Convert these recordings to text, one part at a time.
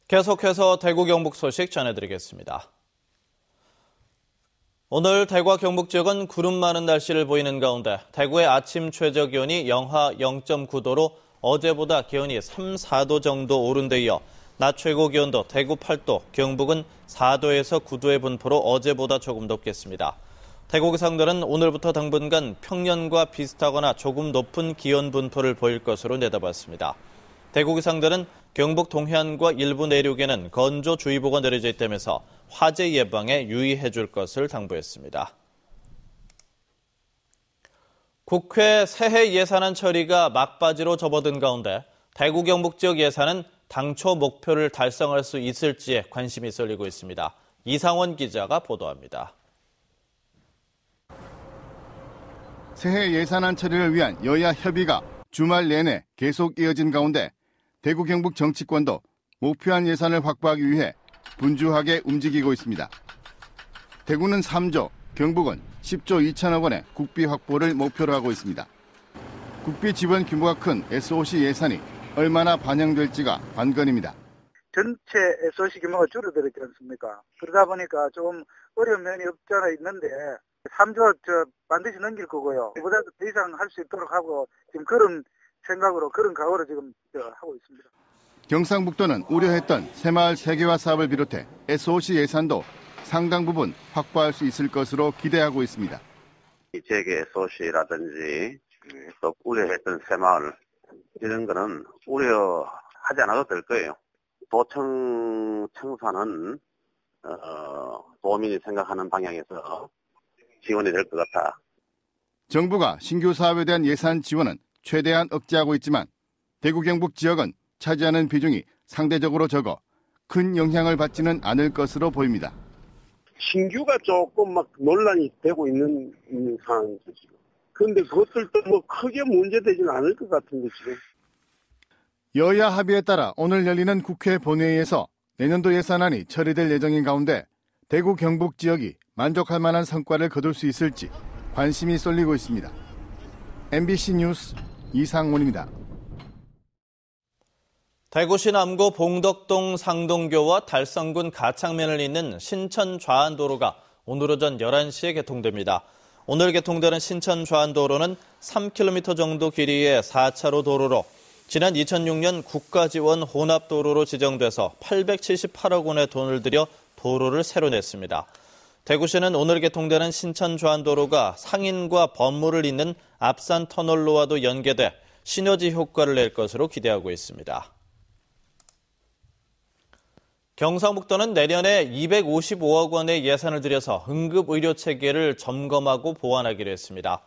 계속해서 대구 경북 소식 전해드리겠습니다. 오늘 대구와 경북 지역은 구름 많은 날씨를 보이는 가운데 대구의 아침 최저 기온이 영하 0.9도로 어제보다 기온이 3, 4도 정도 오른 데 이어 낮 최고 기온도 대구 8도, 경북은 4도에서 9도의 분포로 어제보다 조금 높겠습니다. 대구 기상들은 오늘부터 당분간 평년과 비슷하거나 조금 높은 기온 분포를 보일 것으로 내다봤습니다. 대구 기상들은 경북 동해안과 일부 내륙에는 건조주의보가 내려져 있다면서 화재 예방에 유의해 줄 것을 당부했습니다. 국회 새해 예산안 처리가 막바지로 접어든 가운데 대구 경북 지역 예산은 당초 목표를 달성할 수 있을지에 관심이 쏠리고 있습니다. 이상원 기자가 보도합니다. 새해 예산안 처리를 위한 여야 협의가 주말 내내 계속 이어진 가운데 대구 경북 정치권도 목표한 예산을 확보하기 위해 분주하게 움직이고 있습니다. 대구는 3조, 경북은 10조 2천억 원의 국비 확보를 목표로 하고 있습니다. 국비 지원 규모가 큰 SOC 예산이 얼마나 반영될지가 관건입니다. 전체 SOC 규모가 줄어들었지 않습니까? 그러다 보니까 좀 어려운 면이 없잖아 있는데 3조 반드시 넘길 거고요. 그보다 더 이상 할 수 있도록 하고 지금 그런 생각으로 그런 각오로 지금 하고 있습니다. 경상북도는 우려했던 새마을 세계화 사업을 비롯해 SOC 예산도 상당 부분 확보할 수 있을 것으로 기대하고 있습니다. 지역의 SOC라든지 또 우려했던 새마을 이런 거는 우려하지 않아도 될 거예요. 도청 청사는 도민이 생각하는 방향에서 지원이 될 것 같아. 정부가 신규 사업에 대한 예산 지원은 최대한 억제하고 있지만 대구 경북 지역은 차지하는 비중이 상대적으로 적어 큰 영향을 받지는 않을 것으로 보입니다. 신규가 조금 막 논란이 되고 있는 상황이죠, 지금. 그런데 그것들도 뭐 크게 문제되지는 않을 것 같은데, 지금. 여야 합의에 따라 오늘 열리는 국회 본회의에서 내년도 예산안이 처리될 예정인 가운데 대구 경북 지역이 만족할 만한 성과를 거둘 수 있을지 관심이 쏠리고 있습니다. MBC 뉴스 이상훈입니다. 대구시 남구 봉덕동 상동교와 달성군 가창면을 잇는 신천 좌안도로가 오늘 오전 11시에 개통됩니다. 오늘 개통되는 신천 좌안도로는 3km 정도 길이의 4차로 도로로 지난 2006년 국가지원 혼합도로로 지정돼서 878억 원의 돈을 들여 도로를 새로 냈습니다. 대구시는 오늘 개통되는 신천 좌안도로가 상인과 범무를 잇는 앞산 터널로와도 연계돼 시너지 효과를 낼 것으로 기대하고 있습니다. 경상북도는 내년에 255억 원의 예산을 들여서 응급의료체계를 점검하고 보완하기로 했습니다.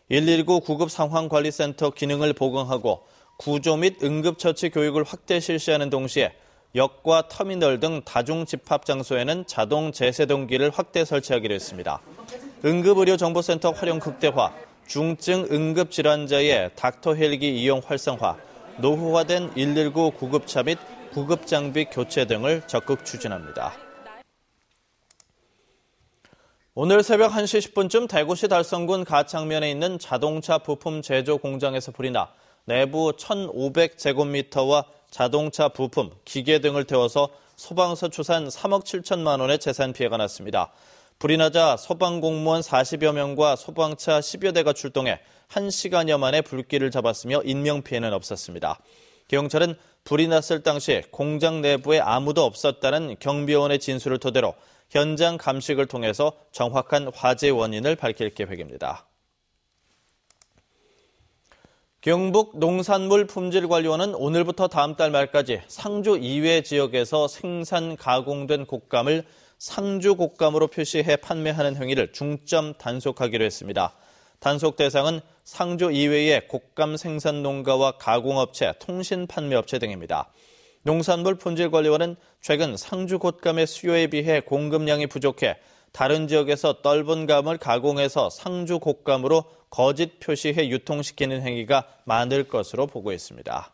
119 구급상황관리센터 기능을 보강하고 구조 및 응급처치 교육을 확대 실시하는 동시에 역과 터미널 등 다중집합장소에는 자동 제세동기를 확대 설치하기로 했습니다. 응급의료정보센터 활용 극대화, 중증 응급질환자의 닥터 헬기 이용 활성화, 노후화된 119 구급차 및 구급장비 교체 등을 적극 추진합니다. 오늘 새벽 1시 10분쯤 대구시 달성군 가창면에 있는 자동차 부품 제조 공장에서 불이 나 내부 1,500제곱미터와 자동차 부품, 기계 등을 태워서 소방서 추산 3억 7천만 원의 재산 피해가 났습니다. 불이 나자 소방공무원 40여 명과 소방차 10여 대가 출동해 1시간여 만에 불길을 잡았으며 인명피해는 없었습니다. 경찰은 불이 났을 당시 공장 내부에 아무도 없었다는 경비원의 진술을 토대로 현장 감식을 통해서 정확한 화재 원인을 밝힐 계획입니다. 경북 농산물품질관리원은 오늘부터 다음 달 말까지 상주 이외 지역에서 생산 가공된 곶감을 상주 곶감으로 표시해 판매하는 행위를 중점 단속하기로 했습니다. 단속 대상은 상주 이외의 곶감 생산 농가와 가공업체, 통신 판매업체 등입니다. 농산물품질관리원은 최근 상주 곶감의 수요에 비해 공급량이 부족해 다른 지역에서 떫은 감을 가공해서 상주 곶감으로 거짓 표시해 유통시키는 행위가 많을 것으로 보고 있습니다.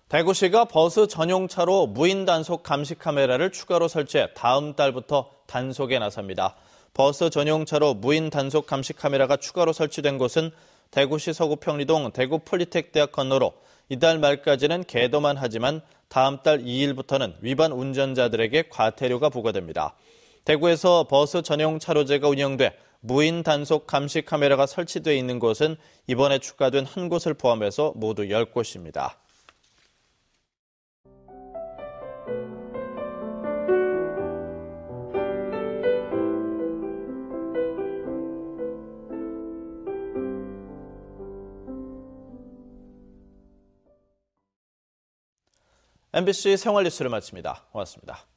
대구시가 버스 전용차로 무인 단속 감시 카메라를 추가로 설치해 다음 달부터 단속에 나섭니다. 버스 전용차로 무인 단속 감시 카메라가 추가로 설치된 곳은 대구시 서구 평리동 대구 폴리텍대학 건너로 이달 말까지는 개도만 하지만 다음 달 2일부터는 위반 운전자들에게 과태료가 부과됩니다. 대구에서 버스 전용 차로제가 운영돼 무인 단속 감시 카메라가 설치돼 있는 곳은 이번에 추가된 한 곳을 포함해서 모두 10곳입니다. MBC 생활뉴스를 마칩니다. 고맙습니다.